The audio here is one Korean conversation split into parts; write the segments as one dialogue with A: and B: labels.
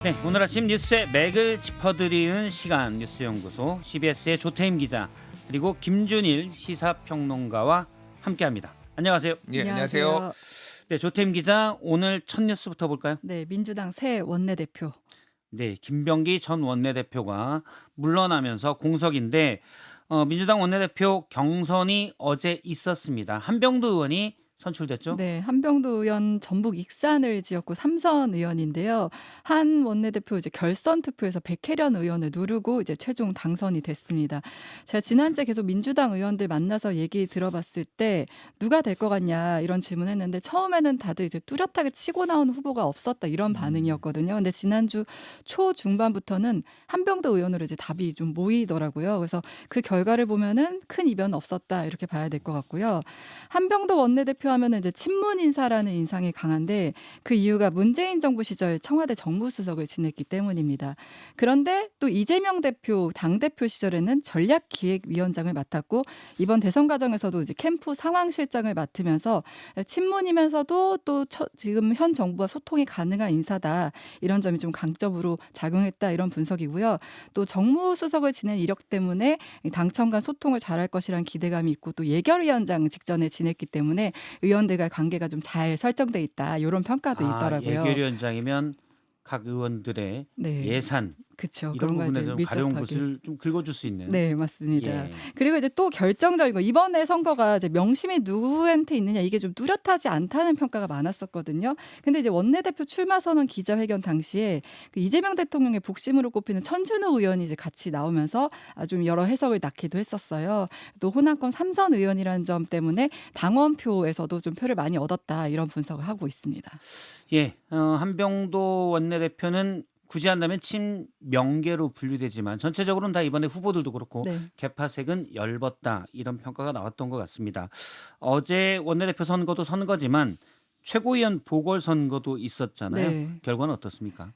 A: 네, 오늘 아침 뉴스의 맥을 짚어드리는 시간 뉴스연구소 CBS의 조태임 기자 그리고 김준일 시사평론가와 함께합니다. 안녕하세요.
B: 예, 안녕하세요.
A: 네, 조태임 기자 오늘 첫 뉴스부터 볼까요?
C: 네, 민주당 새 원내대표.
A: 네, 김병기 전 원내대표가 물러나면서 공석인데 민주당 원내대표 경선이 어제 있었습니다. 한병두 의원이 선출됐죠?
C: 네, 한병도 의원 전북 익산을 지역구 삼선 의원인데요. 한 원내대표 이제 결선 투표에서 백혜련 의원을 누르고 이제 최종 당선이 됐습니다. 제가 지난주에 계속 민주당 의원들 만나서 얘기 들어봤을 때 누가 될 것 같냐 이런 질문했는데 처음에는 다들 이제 뚜렷하게 치고 나온 후보가 없었다 이런 반응이었거든요. 근데 지난주 초 중반부터는 한병도 의원으로 이제 답이 좀 모이더라고요. 그래서 그 결과를 보면은 큰 이변 없었다 이렇게 봐야 될 것 같고요. 한병도 원내대표 하면은 이제 친문 인사라는 인상이 강한데 그 이유가 문재인 정부 시절 청와대 정무수석을 지냈기 때문입니다. 그런데 또 이재명 대표 당대표 시절에는 전략기획위원장을 맡았고 이번 대선 과정에서도 이제 캠프 상황실장을 맡으면서 친문이면서도 또 지금 현 정부와 소통이 가능한 인사다. 이런 점이 좀 강점으로 작용했다 이런 분석이고요. 또 정무수석을 지낸 이력 때문에 당청 간 소통을 잘할 것이라는 기대감이 있고 또 예결위원장 직전에 지냈기 때문에 의원들과의 관계가 좀 잘 설정돼 있다. 이런 평가도 있더라고요.
A: 예결위원장이면 각 의원들의
C: 네.
A: 예산
C: 그렇죠.
A: 이런
C: 그런 거
A: 부분에
C: 이제
A: 좀 가려운
C: 밀접하게.
A: 것을 좀 긁어줄 수 있는.
C: 네, 맞습니다.
A: 예.
C: 그리고 이제 또 결정적인 거 이번에 선거가 이제 명심이 누구한테 있느냐 이게 좀 뚜렷하지 않다는 평가가 많았었거든요. 근데 이제 원내대표 출마 선언 기자회견 당시에 그 이재명 대통령의 복심으로 꼽히는 천준우 의원이 이제 같이 나오면서 좀 여러 해석을 낳기도 했었어요. 또 호남권 삼선 의원이라는 점 때문에 당원표에서도 좀 표를 많이 얻었다 이런 분석을 하고 있습니다.
A: 예, 한병도 원내대표는 굳이 한다면 친명계로 분류되지만 전체적으로는 다 이번에 후보들도 그렇고
C: 네.
A: 개파색은 엷었다 이런 평가가 나왔던 것 같습니다. 어제 원내대표 선거도 선거지만 최고위원 보궐선거도 있었잖아요.
C: 네.
A: 결과는 어떻습니까?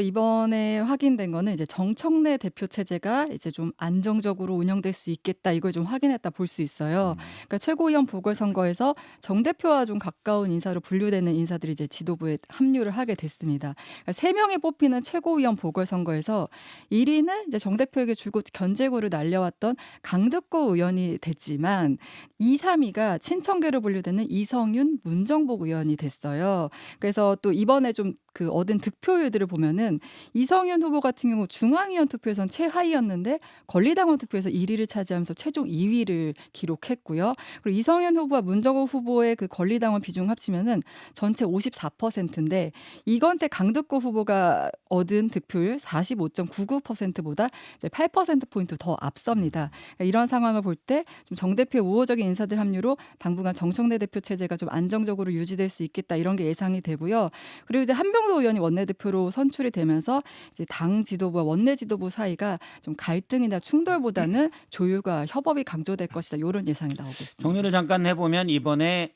C: 이번에 확인된 거는 이제 정청래 대표 체제가 이제 좀 안정적으로 운영될 수 있겠다 이걸 좀 확인했다 볼 수 있어요. 그러니까 최고위원 보궐선거에서 정 대표와 좀 가까운 인사로 분류되는 인사들이 이제 지도부에 합류를 하게 됐습니다. 그러니까 3명이 뽑히는 최고위원 보궐선거에서 1위는 이제 정 대표에게 주고 견제구를 날려왔던 강득구 의원이 됐지만 2, 3위가 친청계로 분류되는 이성윤, 문정복 의원이 됐어요. 그래서 또 이번에 좀 그 얻은 득표율들을 보면은 이성윤 후보 같은 경우 중앙위원 투표에선 최하위였는데 권리당원 투표에서 1위를 차지하면서 최종 2위를 기록했고요. 그리고 이성윤 후보와 문정호 후보의 그 권리당원 비중 합치면은 전체 54%인데 이건태 강득구 후보가 얻은 득표율 45.99%보다 이제 8%포인트 더 앞섭니다. 그러니까 이런 상황을 볼 때 좀 정 대표의 우호적인 인사들 합류로 당분간 정청래 대표 체제가 좀 안정적으로 유지될 수 있겠다 이런 게 예상이 되고요. 그리고 이제 한병도 의원이 원내대표로 선출이 되면서 이제 당 지도부와 원내 지도부 사이가 좀 갈등이나 충돌보다는 조율과 협업이 강조될 것이다 이런 예상이 나오고 있습니다.
A: 정리를 잠깐 해보면 이번에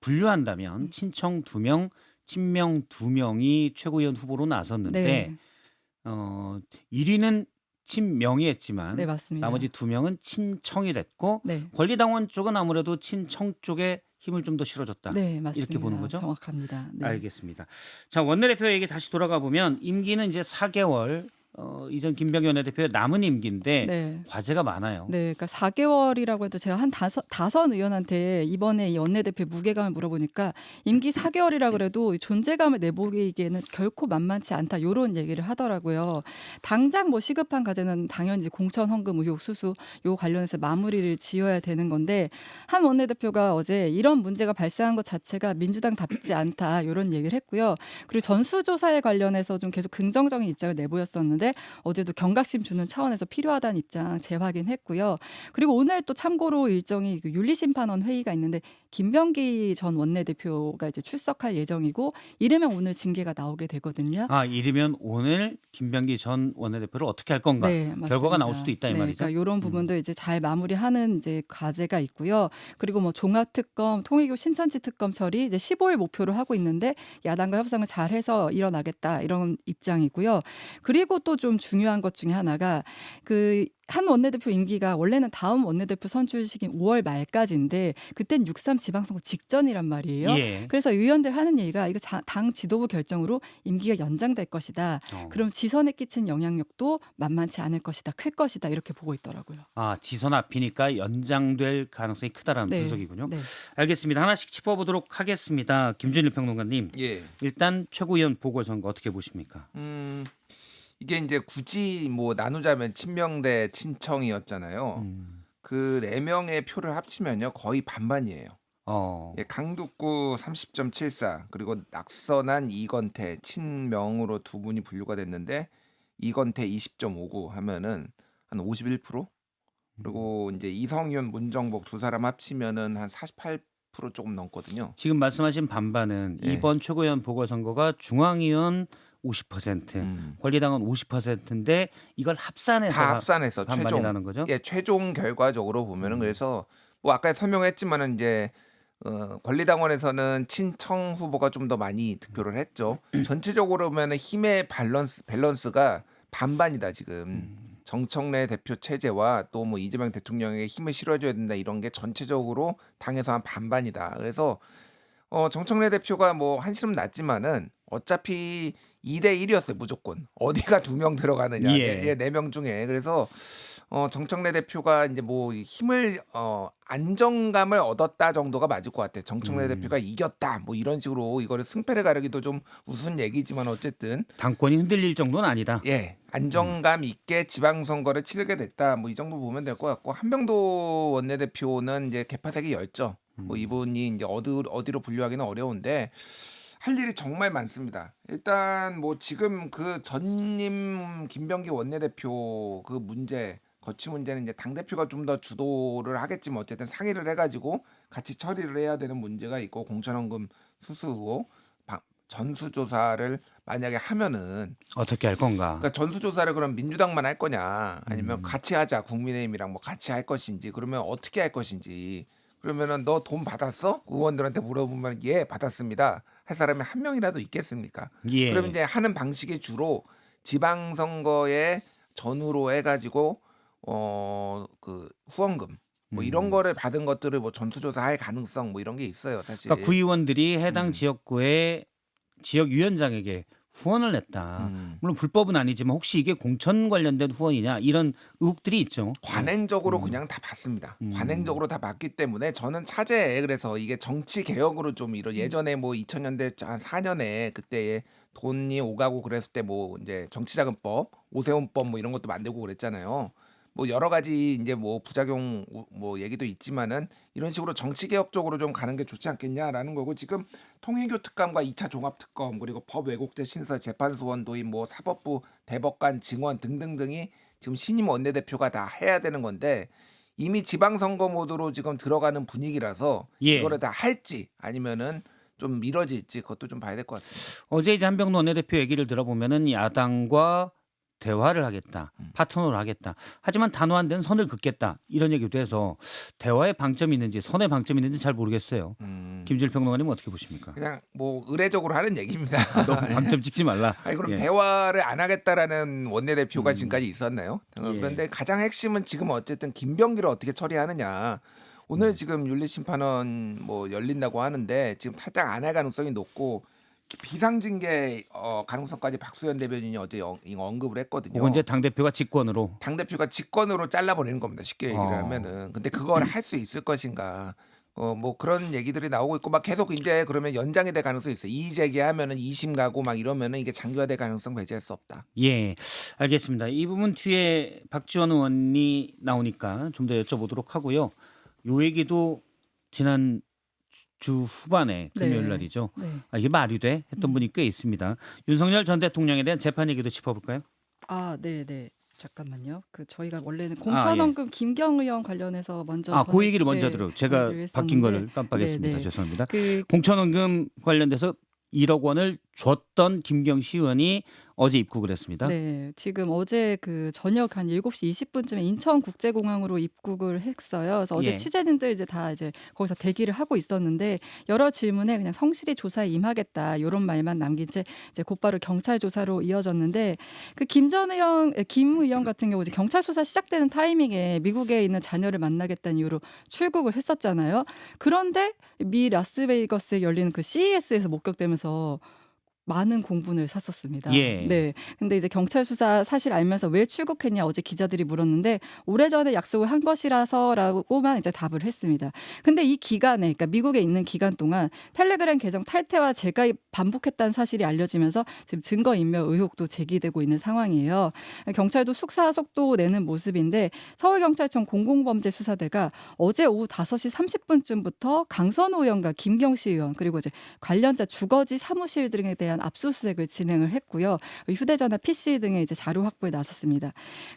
A: 분류한다면 친청 2명, 친명 2명이 최고위원 후보로 나섰는데
C: 네,
A: 1위는 친명이 했지만
C: 네 맞습니다.
A: 나머지 2명은 친청이 됐고
C: 네,
A: 권리당원 쪽은 아무래도 친청 쪽에 힘을 좀 더 실어줬다.
C: 네 맞습니다.
A: 이렇게 보는 거죠?
C: 정확합니다. 네.
A: 알겠습니다. 자, 원내대표 얘기 다시 돌아가 보면 임기는 이제 4개월. 이전 김병기 원내대표의 남은 임기인데
C: 네.
A: 과제가 많아요.
C: 네, 그러니까 4개월이라고 해도 제가 한 다섯 의원한테 이번에 이 원내대표 무게감을 물어보니까 임기 4개월이라 그래도 이 존재감을 내보이기에는 결코 만만치 않다 이런 얘기를 하더라고요. 당장 뭐 시급한 과제는 당연히 이제 공천 헌금 의혹 수수 요 관련해서 마무리를 지어야 되는 건데 한 원내대표가 어제 이런 문제가 발생한 것 자체가 민주당답지 않다 이런 얘기를 했고요. 그리고 전수조사에 관련해서 좀 계속 긍정적인 입장을 내보였었는데 어제도 경각심 주는 차원에서 필요하다는 입장 재확인했고요. 그리고 오늘 또 참고로 일정이 그 윤리심판원 회의가 있는데 김병기 전 원내대표가 이제 출석할 예정이고 이르면 오늘 징계가 나오게 되거든요.
A: 이르면 오늘 김병기 전 원내대표를 어떻게 할 건가?
C: 네, 맞습니다.
A: 결과가 나올 수도 있다 이
C: 네,
A: 말이죠.
C: 그러니까 이런 부분도 이제 잘 마무리하는 이제 과제가 있고요. 그리고 뭐 종합특검, 통일교 신천지 특검 처리 이제 15일 목표로 하고 있는데 야당과 협상을 잘해서 일어나겠다 이런 입장이고요. 그리고 또 좀 중요한 것 중에 하나가 그 한 원내대표 임기가 원래는 다음 원내대표 선출 시기인 5월 말까지인데 그땐 6.3 지방선거 직전이란 말이에요.
A: 예.
C: 그래서 의원들 하는 얘기가 이거 당 지도부 결정으로 임기가 연장될 것이다. 그럼 지선에 끼친 영향력도 만만치 않을 것이다. 클 것이다. 이렇게 보고 있더라고요.
A: 아, 지선 앞이니까 연장될 가능성이 크다라는
C: 네.
A: 분석이군요.
C: 네.
A: 알겠습니다. 하나씩 짚어보도록 하겠습니다. 김준일 평론가님,
B: 예.
A: 일단 최고위원 보궐선거 어떻게 보십니까?
B: 이게 이제 굳이 뭐 나누자면 친명 대 친청이었잖아요. 그 4명의 표를 합치면요 거의 반반이에요. 예, 강북구 30.74 그리고 낙선한 이건태 친명으로 두 분이 분류가 됐는데 이건태 20.59 하면은 한 51%? 그리고 이제 이성윤, 문정복 두 사람 합치면은 한 48% 조금 넘거든요.
A: 지금 말씀하신 반반은
B: 예.
A: 이번 최고위원 보궐선거가 중앙위원 50%, 권리당원 50%인데 이걸 합산해서
B: 다 합산해서 최종
A: 반반이라는 거죠?
B: 최종 결과적으로 보면은 그래서 뭐 아까 설명했지만은 이제 권리당원에서는 친청 후보가 좀 더 많이 득표를 했죠. 전체적으로 보면은 힘의 밸런스가 반반이다 지금. 정청래 대표 체제와 또 뭐 이재명 대통령에게 힘을 실어줘야 된다 이런 게 전체적으로 당에서 한 반반이다. 그래서 정청래 대표가 뭐 한시름 났지만은 어차피 2대 1이었어요 무조건. 어디가 2명 들어가느냐.
A: 예.
B: 4명 중에. 그래서 정청래 대표가 이제 뭐 힘을 안정감을 얻었다 정도가 맞을 것 같아요. 정청래 대표가 이겼다 뭐 이런 식으로 이거를 승패를 가르기도 좀 우스운 얘기지만 어쨌든
A: 당권이 흔들릴 정도는 아니다.
B: 예 안정감 있게 지방선거를 치르게 됐다 뭐 이 정도 보면 될 것 같고 한명도 원내대표는 이제 개파색이 엷죠. 뭐 이분이 이제 어디로 분류하기는 어려운데 할 일이 정말 많습니다. 일단 뭐 지금 그 전임 김병기 원내대표 그 문제 거치 문제는 이제 당 대표가 좀 더 주도를 하겠지만 어쨌든 상의를 해가지고 같이 처리를 해야 되는 문제가 있고 공천원금 수수 의혹 전수조사를 만약에 하면은
A: 어떻게 할 건가?
B: 그러니까 전수조사를 그럼 민주당만 할 거냐 아니면 같이 하자 국민의힘이랑 뭐 같이 할 것인지 그러면 어떻게 할 것인지 그러면은 너 돈 받았어? 의원들한테 물어보면 예 받았습니다 할 사람이 한 명이라도 있겠습니까?
A: 예.
B: 그럼 이제 하는 방식이 주로 지방선거에 전후로 해가지고 그 후원금 뭐 이런 거를 받은 것들을 뭐 전수조사할 가능성 뭐 이런 게 있어요 사실.
A: 그러니까 구의원들이 해당 지역구의 지역위원장에게 후원을 냈다. 물론 불법은 아니지만 혹시 이게 공천 관련된 후원이냐 이런 의혹들이 있죠.
B: 관행적으로 그냥 다 받습니다. 관행적으로 다 받기 때문에 저는 차제에 그래서 이게 정치 개혁으로 좀 이런 예전에 뭐 2000년대 한 4년에 그때 돈이 오가고 그랬을 때 뭐 이제 정치자금법, 오세훈법 뭐 이런 것도 만들고 그랬잖아요. 뭐 여러 가지 이제 뭐 부작용 뭐 얘기도 있지만은 이런 식으로 정치 개혁 쪽으로 좀 가는 게 좋지 않겠냐라는 거고 지금 통일교 특감과 2차 종합 특검 그리고 법 왜곡죄 신설 재판소원 도입 뭐 사법부 대법관 증원 등등등이 지금 신임 원내대표가 다 해야 되는 건데 이미 지방선거 모드로 지금 들어가는 분위기라서
A: 예.
B: 이거를 다 할지 아니면은 좀 미뤄질지 그것도 좀 봐야 될 것 같습니다.
A: 어제 이제 한병도 원내대표 얘기를 들어보면은 야당과 대화를 하겠다, 파트너를 하겠다. 하지만 단호한 선을 긋겠다 이런 얘기도 해서 대화의 방점이 있는지 선의 방점이 있는지 잘 모르겠어요. 김준일 평론가님은 어떻게 보십니까?
B: 그냥 뭐 의례적으로 하는 얘기입니다.
A: 너무 방점 찍지 말라.
B: 아니 그럼
A: 예.
B: 대화를 안 하겠다라는 원내대표가 지금까지 있었나요? 그런데 가장 핵심은 지금 어쨌든 김병기를 어떻게 처리하느냐. 오늘 지금 윤리심판원 뭐 열린다고 하는데 지금 탈당 안 할 가능성이 높고 비상징계 가능성까지 박수현 대변인이 어제 언급을 했거든요.
A: 혹은 이제 당 대표가 직권으로.
B: 당 대표가 직권으로 잘라버리는 겁니다. 쉽게 얘기를 하면은. 근데 그걸 할 수 있을 것인가? 뭐 그런 얘기들이 나오고 있고 막 계속 이제 그러면 연장이 될 가능성이 있어요. 이의 제기하면은 2심 가고 막 이러면은 이게 장기화될 가능성 배제할 수 없다.
A: 예, 알겠습니다. 이 부분 뒤에 박지원 의원이 나오니까 좀 더 여쭤보도록 하고요. 요 얘기도 지난 주 후반에 금요일
C: 네.
A: 날이죠.
C: 네.
A: 아, 이게 말이 돼? 했던 분이 꽤 있습니다. 윤석열 전 대통령에 대한 재판 얘기도 짚어볼까요?
C: 아, 네, 네. 잠깐만요. 그 저희가 원래는
A: 예.
C: 공천원금 김경 의원 관련해서 먼저
A: 그 얘기를 먼저 들어. 제가
C: 얘기를
A: 바뀐 거를
C: 했었는데,
A: 깜빡했습니다.
C: 네, 네.
A: 죄송합니다.
C: 그
A: 공천원금 관련돼서 1억 원을 줬던 김경시 의원이 어제 입국을 했습니다.
C: 네. 지금 어제 그 저녁 한 7시 20분쯤에 인천국제공항으로 입국을 했어요. 그래서 어제
A: 예.
C: 취재진들 이제 다 이제 거기서 대기를 하고 있었는데 여러 질문에 그냥 성실히 조사에 임하겠다 요런 말만 남긴 채 이제 곧바로 경찰 조사로 이어졌는데 그 김 의원 같은 경우 이제 경찰 수사 시작되는 타이밍에 미국에 있는 자녀를 만나겠다는 이유로 출국을 했었잖아요. 그런데 미 라스베이거스에 열리는 그 CES에서 목격되면서 많은 공분을 샀었습니다.
A: 예.
C: 네. 근데 이제 경찰 수사 사실 알면서 왜 출국했냐 어제 기자들이 물었는데 오래전에 약속을 한 것이라서라고만 이제 답을 했습니다. 근데 이 기간에 그러니까 미국에 있는 기간 동안 텔레그램 계정 탈퇴와 재가입 반복했다는 사실이 알려지면서 지금 증거인멸 의혹도 제기되고 있는 상황이에요. 경찰도 숙사 속도 내는 모습인데 서울경찰청 공공범죄수사대가 어제 오후 5시 30분쯤부터 강선우 의원과 김경시 의원 그리고 이제 관련자 주거지 사무실 등에 대한 압수수색을 진행을 했고요. 휴대전화, PC 등의 이제 자료 확보에 나섰습니다.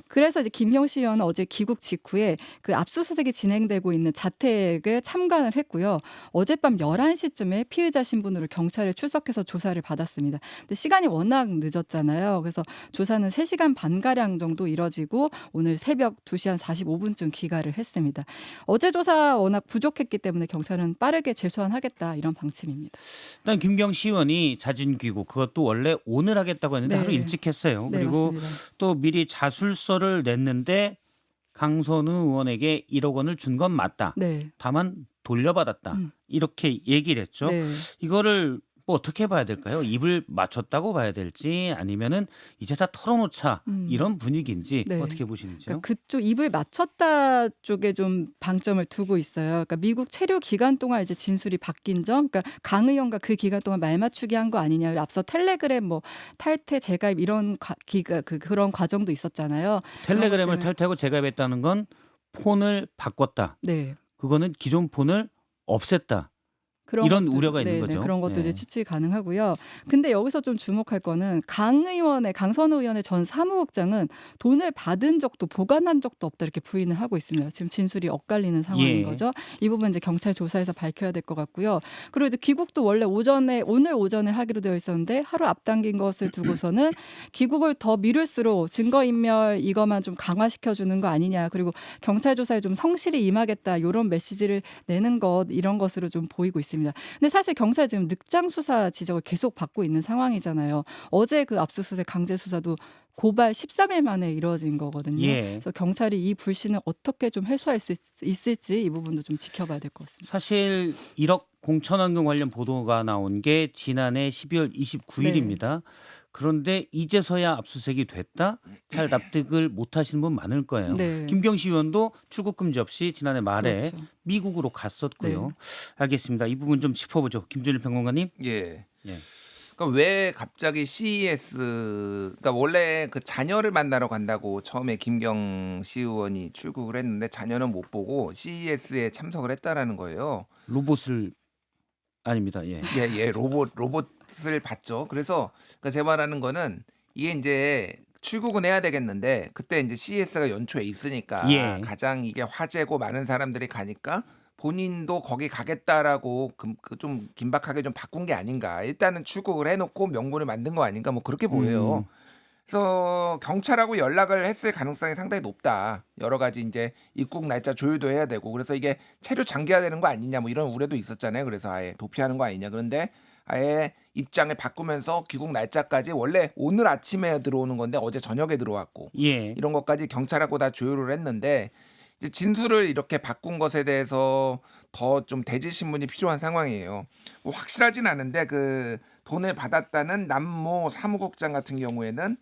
C: 그래서 이제 김경시 의원은 어제 귀국 직후에 그 압수수색이 진행되고 있는 자택에 참관을 했고요. 어젯밤 11시쯤에 피의자 신분으로 경찰에 출석해서 조사를 받았습니다. 근데 시간이 워낙 늦었잖아요. 그래서 조사는 3시간 반 가량 정도 이뤄지고 오늘 새벽 2시 한 45분쯤 귀가를 했습니다. 어제 조사 워낙 부족했기 때문에 경찰은 빠르게 재소환하겠다 이런 방침입니다.
A: 일단 김경시 의원이 자진 귀국 그것도 원래 오늘 하겠다고 했는데
C: 네.
A: 하루 일찍 했어요.
C: 네,
A: 그리고
C: 맞습니다.
A: 또 미리 자술서를 냈는데 강선우 의원에게 1억 원을 준 건 맞다.
C: 네.
A: 다만 돌려받았다.
C: 음.
A: 이렇게 얘기를 했죠.
C: 네.
A: 이거를 뭐 어떻게 봐야 될까요? 입을 맞췄다고 봐야 될지 아니면은 이제 다 털어놓자 이런 분위기인지
C: 네.
A: 어떻게 보시는지요?
C: 그러니까 그쪽 입을 맞췄다 쪽에 좀 방점을 두고 있어요. 그러니까 미국 체류 기간 동안 이제 진술이 바뀐 점, 그러니까 강 의원과 그 기간 동안 말 맞추기 한 거 아니냐. 앞서 텔레그램 뭐 탈퇴 재가입 이런 그런 과정도 있었잖아요.
A: 텔레그램을
C: 때문에-
A: 탈퇴하고 재가입했다는 건 폰을 바꿨다.
C: 네.
A: 그거는 기존 폰을 없앴다.
C: 그런
A: 이런
C: 것들,
A: 우려가 있는
C: 네,
A: 거죠.
C: 그런 것도
A: 네.
C: 이제 추측이 가능하고요. 근데 여기서 좀 주목할 거는 강선우 의원의 전 사무국장은 돈을 받은 적도 보관한 적도 없다 이렇게 부인을 하고 있습니다. 지금 진술이 엇갈리는 상황인
A: 예.
C: 거죠. 이 부분 이제 경찰 조사에서 밝혀야 될 것 같고요. 그리고 이제 귀국도 원래 오늘 오전에 하기로 되어 있었는데 하루 앞당긴 것을 두고서는 귀국을 더 미룰수록 증거인멸 이것만 좀 강화시켜 주는 거 아니냐. 그리고 경찰 조사에 좀 성실히 임하겠다 이런 메시지를 내는 것 이런 것으로 좀 보이고 있습니다. 근데 사실 경찰 지금 늑장 수사 지적을 계속 받고 있는 상황이잖아요. 어제 그 압수수색 강제 수사도 고발 13일 만에 이루어진 거거든요.
A: 예.
C: 그래서 경찰이 이 불신을 어떻게 좀 해소할 수 있을지 이 부분도 좀 지켜봐야 될 것 같습니다.
A: 사실 1억 공천환경 관련 보도가 나온 게 지난해 12월 29일입니다. 그런데 이제서야 압수수색이 됐다? 잘 납득을 못 하시는 분 많을 거예요.
C: 네.
A: 김경시 의원도 출국 금지 없이 지난해 말에
C: 그렇죠.
A: 미국으로 갔었고요.
C: 네.
A: 알겠습니다. 이 부분 좀 짚어보죠. 김준일 평론가님.
B: 예.
A: 예.
B: 그러니까 왜 갑자기 CES 그러니까 원래 그 자녀를 만나러 간다고 처음에 김경시 의원이 출국을 했는데 자녀는 못 보고 CES에 참석을 했다라는 거예요.
A: 로봇을 아닙니다. 예.
B: 예, 로봇을 봤죠. 그래서 그러니까 제 말하는 거는 이게 이제 출국은 해야 되겠는데 그때 이제 CES가 연초에 있으니까
A: 예.
B: 가장 이게 화제고 많은 사람들이 가니까 본인도 거기 가겠다라고 좀 긴박하게 좀 바꾼 게 아닌가. 일단은 출국을 해놓고 명분을 만든 거 아닌가 뭐 그렇게 보여요. 그래서 경찰하고 연락을 했을 가능성이 상당히 높다. 여러 가지 이제 입국 날짜 조율도 해야 되고 그래서 이게 체류 장기화되는 거 아니냐 뭐 이런 우려도 있었잖아요. 그래서 아예 도피하는 거 아니냐. 그런데 아예 입장을 바꾸면서 귀국 날짜까지 원래 오늘 아침에 들어오는 건데 어제 저녁에 들어왔고
A: 예.
B: 이런 것까지 경찰하고 다 조율을 했는데 이제 진술을 이렇게 바꾼 것에 대해서 더 좀 대질 신문이 필요한 상황이에요. 뭐 확실하진 않은데 그 돈을 받았다는 남모 사무국장 같은 경우에는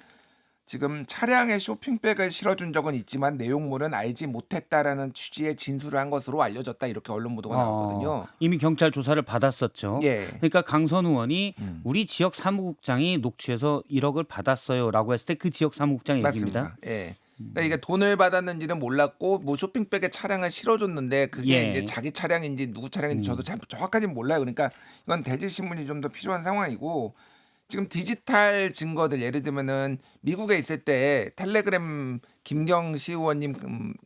B: 지금 차량에 쇼핑백을 실어준 적은 있지만 내용물은 알지 못했다라는 취지의 진술을 한 것으로 알려졌다 이렇게 언론 보도가 나왔거든요.
A: 이미 경찰 조사를 받았었죠.
B: 예.
A: 그러니까 강선우 의원이 우리 지역 사무국장이 녹취해서 1억을 받았어요라고 했을 때 그 지역 사무국장 얘기입니다.
B: 맞습니다. 예. 그러니까 이게 돈을 받았는지는 몰랐고 뭐 쇼핑백에 차량을 실어줬는데 그게
A: 예.
B: 이제 자기 차량인지 누구 차량인지 저도 잘 정확하진 몰라요. 그러니까 이건 대질 신문이 좀 더 필요한 상황이고 지금 디지털 증거들 예를 들면은 미국에 있을 때 텔레그램 김경시 의원님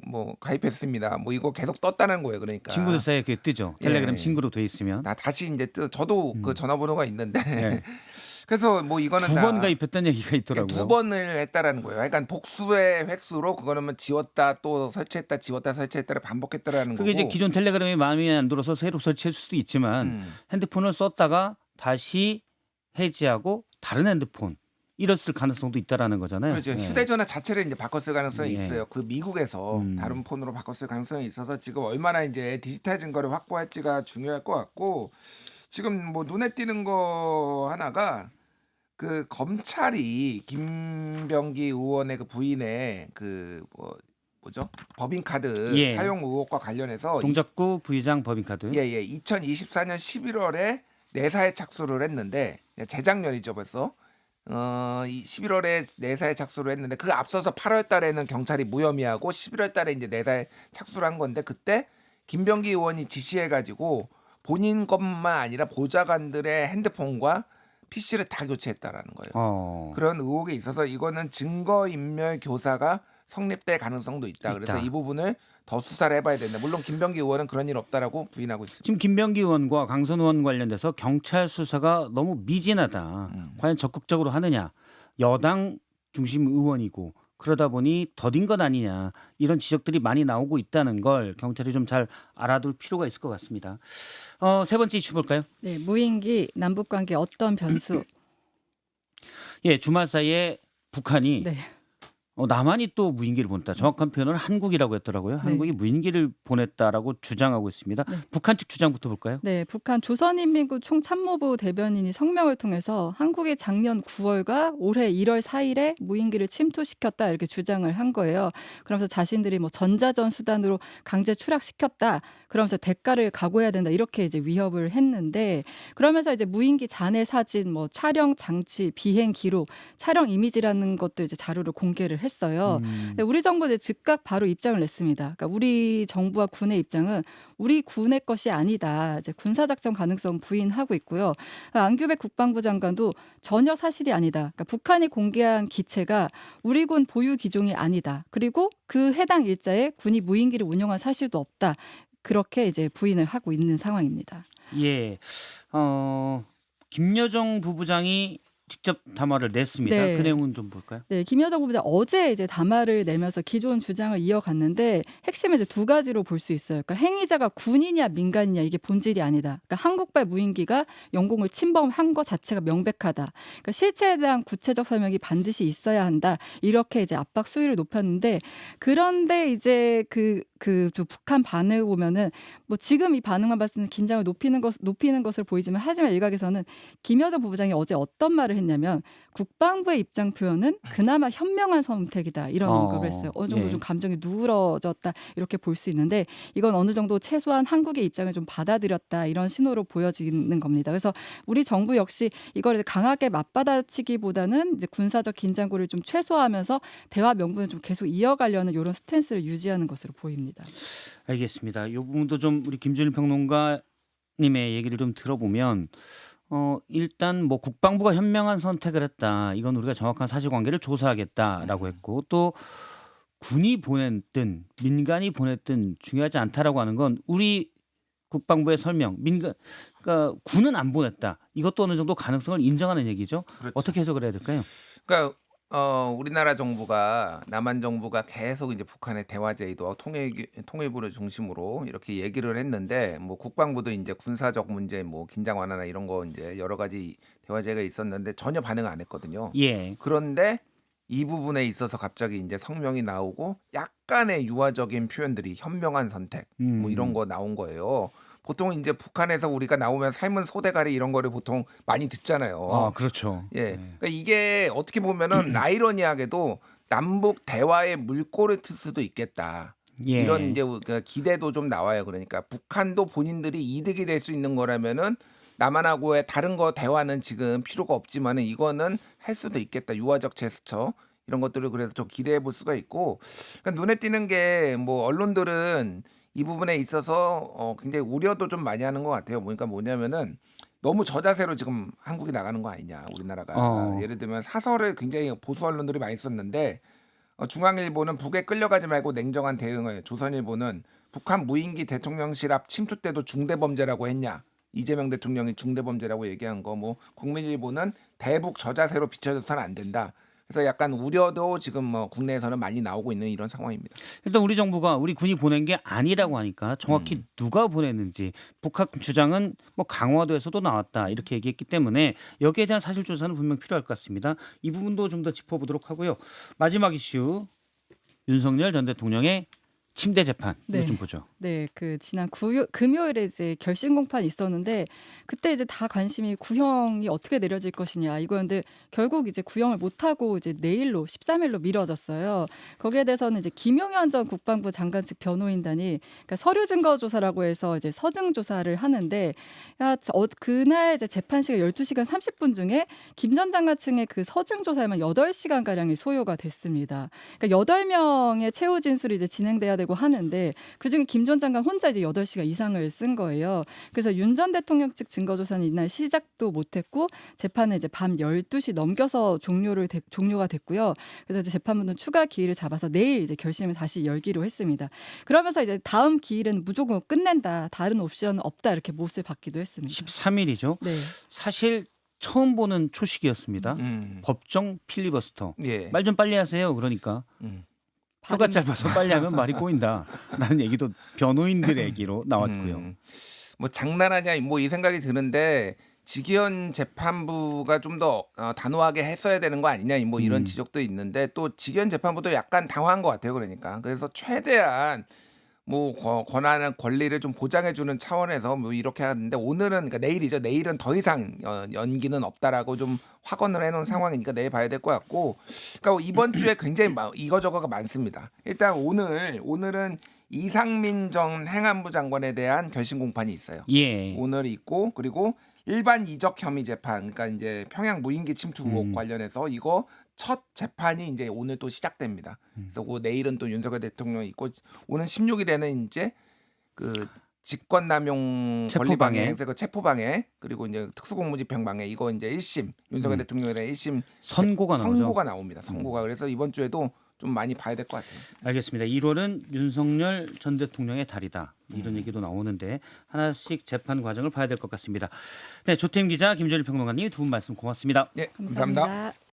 B: 뭐 가입했습니다. 뭐 이거 계속 떴다는 거예요. 그러니까
A: 친구들 사이에 그게 뜨죠. 텔레그램
B: 예.
A: 친구로 돼 있으면.
B: 나 다시 이제 저도 그 전화번호가 있는데
A: 예.
B: 그래서 뭐 이거는
A: 두 번 가입했다는 얘기가 있더라고요.
B: 두 번을 했다라는 거예요. 그러니까 복수의 횟수로 그거는 지웠다 또 설치했다 지웠다 설치했다를 반복했다라는
A: 그게 이제
B: 거고.
A: 기존 텔레그램이 마음에 안 들어서 새로 설치할 수도 있지만 핸드폰을 썼다가 다시 해지하고 다른 핸드폰 이랬을 가능성도 있다라는 거잖아요.
B: 그렇죠.
A: 예.
B: 휴대전화 자체를 이제 바꿨을 가능성이
A: 예.
B: 있어요. 그 미국에서 다른 폰으로 바꿨을 가능성이 있어서 지금 얼마나 이제 디지털 증거를 확보할지가 중요할 것 같고, 지금 뭐 눈에 띄는 거 하나가 그 검찰이 김병기 의원의 그 부인의 그 뭐죠? 법인카드
A: 예.
B: 사용 의혹과 관련해서
A: 동작구 부의장 법인카드.
B: 예예 2024년 11월에 내사에 착수를 했는데, 재작년이죠 벌써. 이 11월에 내사에 착수를 했는데 그 앞서서 8월 달에는 경찰이 무혐의하고 11월 달에 이제 내사에 착수를 한 건데, 그때 김병기 의원이 지시해 가지고 본인 것만 아니라 보좌관들의 핸드폰과 PC를 다 교체했다라는 거예요. 그런 의혹이 있어서 이거는 증거인멸 교사가 성립될 가능성도 있다. 그래서
A: 있다.
B: 이 부분을 더 수사를 해봐야 된다. 물론 김병기 의원은 그런 일 없다라고 부인하고 있습니다.
A: 지금 김병기 의원과 강선 의원 관련돼서 경찰 수사가 너무 미진하다. 과연 적극적으로 하느냐. 여당 중심 의원이고 그러다 보니 더딘 것 아니냐. 이런 지적들이 많이 나오고 있다는 걸 경찰이 좀 잘 알아둘 필요가 있을 것 같습니다. 세 번째 이슈 볼까요?
C: 네, 무인기 남북관계 어떤 변수?
A: 예, 주말 사이에 북한이
C: 네.
A: 남한이 또 무인기를 보냈다. 정확한 표현은 한국이라고 했더라고요.
C: 네.
A: 한국이 무인기를 보냈다라고 주장하고 있습니다.
C: 네.
A: 북한 측 주장부터 볼까요?
C: 네, 북한 조선인민군 총참모부 대변인이 성명을 통해서 한국이 작년 9월과 올해 1월 사이에 무인기를 침투시켰다 이렇게 주장을 한 거예요. 그러면서 자신들이 뭐 전자전 수단으로 강제 추락시켰다. 그러면서 대가를 각오해야 된다 이렇게 이제 위협을 했는데, 그러면서 이제 무인기 잔해 사진, 뭐 촬영 장치, 비행 기록, 촬영 이미지라는 것들 이제 자료를 공개를 했어요. 근데 우리 정부는 즉각 바로 입장을 냈습니다. 그러니까 우리 정부와 군의 입장은 우리 군의 것이 아니다. 이제 군사작전 가능성 부인하고 있고요. 안규백 국방부 장관도 전혀 사실이 아니다. 그러니까 북한이 공개한 기체가 우리 군 보유 기종이 아니다. 그리고 그 해당 일자에 군이 무인기를 운영한 사실도 없다. 그렇게 이제 부인을 하고 있는 상황입니다.
A: 예, 김여정 부부장이 직접 담화를 냈습니다.
C: 네.
A: 그 내용은 좀 볼까요?
C: 네, 김여정 부부장 어제 이제 담화를 내면서 기존 주장을 이어갔는데 핵심은 이제 두 가지로 볼 수 있어요. 그러니까 행위자가 군이냐 민간이냐 이게 본질이 아니다. 그러니까 한국발 무인기가 영공을 침범한 것 자체가 명백하다. 그러니까 실체에 대한 구체적 설명이 반드시 있어야 한다. 이렇게 이제 압박 수위를 높였는데, 그런데 이제 그 북한 반응을 보면은 뭐 지금 이 반응만 봤을 때는 긴장을 높이는 것을 보이지만, 하지만 일각에서는 김여정 부부장이 어제 어떤 말을 했냐면 국방부의 입장 표현은 그나마 현명한 선택이다 이런 언급을 했어요. 어느 정도
A: 예.
C: 좀 감정이 누그러졌다 이렇게 볼 수 있는데, 이건 어느 정도 최소한 한국의 입장을 좀 받아들였다 이런 신호로 보여지는 겁니다. 그래서 우리 정부 역시 이걸 이제 강하게 맞받아치기보다는 이제 군사적 긴장고를 좀 최소화하면서 대화 명분을 좀 계속 이어가려는 이런 스탠스를 유지하는 것으로 보입니다.
A: 알겠습니다. 이 부분도 좀 우리 김준일 평론가님의 얘기를 좀 들어보면 일단 뭐 국방부가 현명한 선택을 했다. 이건 우리가 정확한 사실관계를 조사하겠다라고 했고, 또 군이 보냈든 민간이 보냈든 중요하지 않다라고 하는 건 우리 국방부의 설명, 그러니까 군은 안 보냈다. 이것도 어느 정도 가능성을 인정하는 얘기죠.
B: 그렇죠.
A: 어떻게 해석을 해야 될까요?
B: 그러니까 우리나라 정부가, 남한 정부가 계속 이제 북한의 대화 제의도 통일부를 중심으로 이렇게 얘기를 했는데, 뭐 국방부도 이제 군사적 문제, 뭐 긴장 완화나 이런 거 이제 여러 가지 대화 제의가 있었는데 전혀 반응을 안 했거든요.
A: 예.
B: 그런데 이 부분에 있어서 갑자기 이제 성명이 나오고 약간의 유화적인 표현들이 현명한 선택 뭐 이런 거 나온 거예요. 보통 이제 북한에서 우리가 나오면 삶은 소대가리 이런 거를 보통 많이 듣잖아요.
A: 그렇죠.
B: 예. 그러니까 이게 어떻게 보면은 아이러니하게도 남북 대화의 물꼬를 틀 수도 있겠다.
A: 예.
B: 이런 이제 그 기대도 좀 나와요. 그러니까 북한도 본인들이 이득이 될 수 있는 거라면은 남한하고의 다른 거 대화는 지금 필요가 없지만은 이거는 할 수도 있겠다. 유화적 제스처 이런 것들을 그래서 좀 기대해 볼 수가 있고, 그러니까 눈에 띄는 게 뭐 언론들은 이 부분에 있어서 굉장히 우려도 좀 많이 하는 것 같아요. 그러니까 뭐냐면은 너무 저자세로 지금 한국이 나가는 거 아니냐, 우리나라가. 예를 들면 사설을 굉장히 보수 언론들이 많이 썼는데, 중앙일보는 북에 끌려가지 말고 냉정한 대응을, 조선일보는 북한 무인기 대통령실 앞 침투 때도 중대범죄라고 했냐, 이재명 대통령이 중대범죄라고 얘기한 거 뭐 국민일보는 대북 저자세로 비춰져서는 안 된다. 그래서 약간 우려도 지금 뭐 국내에서는 많이 나오고 있는 이런 상황입니다.
A: 일단 우리 정부가 우리 군이 보낸 게 아니라고 하니까 정확히 누가 보냈는지 북한 주장은 뭐 강화도에서도 나왔다 이렇게 얘기했기 때문에 여기에 대한 사실 조사는 분명 필요할 것 같습니다. 이 부분도 좀 더 짚어보도록 하고요. 마지막 이슈 윤석열 전 대통령의 침대 재판 이거
C: 네.
A: 좀 보죠.
C: 네, 그 지난 금요일에 이제 결심 공판이 있었는데 그때 이제 다 관심이 구형이 어떻게 내려질 것이냐 이거였는데 결국 이제 구형을 못 하고 이제 내일로 13일로 미뤄졌어요. 거기에 대해서는 이제 김용현 전 국방부 장관 측 변호인단이 그러니까 서류 증거 조사라고 해서 이제 서증 조사를 하는데 그날 이제 재판 시간 12시간 30분 중에 김 전 장관 측의 그 서증 조사에만 8시간 가량이 소요가 됐습니다. 그러니까 8명의 최후 진술이 이제 진행돼야 되고 하는데 그중에 김 전 장관 혼자 이제 8시간 이상을 쓴 거예요. 그래서 윤 전 대통령 측 증거 조사는 이날 시작도 못했고 재판은 이제 밤 12시 넘겨서 종료가 됐고요. 그래서 이제 재판부는 추가 기일을 잡아서 내일 이제 결심을 다시 열기로 했습니다. 그러면서 이제 다음 기일은 무조건 끝낸다. 다른 옵션은 없다. 이렇게 못을 받기도 했습니다.
A: 13일이죠.
C: 네.
A: 사실 처음 보는 초식이었습니다. 법정 필리버스터.
B: 예.
A: 말 좀 빨리 하세요. 그러니까 혀가 짧아서 빨리 하면 말이 꼬인다. 라는 얘기도 변호인들의 얘기로 나왔고요.
B: 뭐 장난하냐 뭐 이 생각이 드는데 직위원 재판부가 좀 더 단호하게 했어야 되는 거 아니냐 뭐 이런 지적도 있는데 또 직위원 재판부도 약간 당황한 것 같아요. 그러니까 그래서 최대한 뭐 권한을 권리를 좀 보장해 주는 차원에서 뭐 이렇게 하는데 오늘은 그러니까 내일이죠. 내일은 더 이상 연기는 없다라고 좀 확언을 해놓은 상황이니까 내일 봐야 될 것 같고, 그러니까 이번 주에 굉장히 이거저거가 많습니다. 일단 오늘은 이상민 전 행안부 장관에 대한 결심 공판이 있어요.
A: 예.
B: 오늘 있고 그리고 일반 이적 혐의 재판, 그러니까 이제 평양 무인기 침투 의혹 관련해서 이거 첫 재판이 이제 오늘 또 시작됩니다. 그래서 내일은 또 윤석열 대통령 있고 오는 16일에는 이제 그 직권남용 권리방해, 그 체포방해 그리고 이제 특수공무집행방해 이거 이제 1심 윤석열 대통령에 대한 1심
A: 선고가
B: 나옵니다. 선고가. 그래서 이번 주에도 좀 많이 봐야 될 것 같아요.
A: 알겠습니다. 1월은 윤석열 전 대통령의 달이다. 이런 얘기도 나오는데 하나씩 재판 과정을 봐야 될 것 같습니다. 네, 조태임 기자, 김준일 평론가님 두 분 말씀 고맙습니다.
B: 예,
C: 감사합니다.
B: 감사합니다.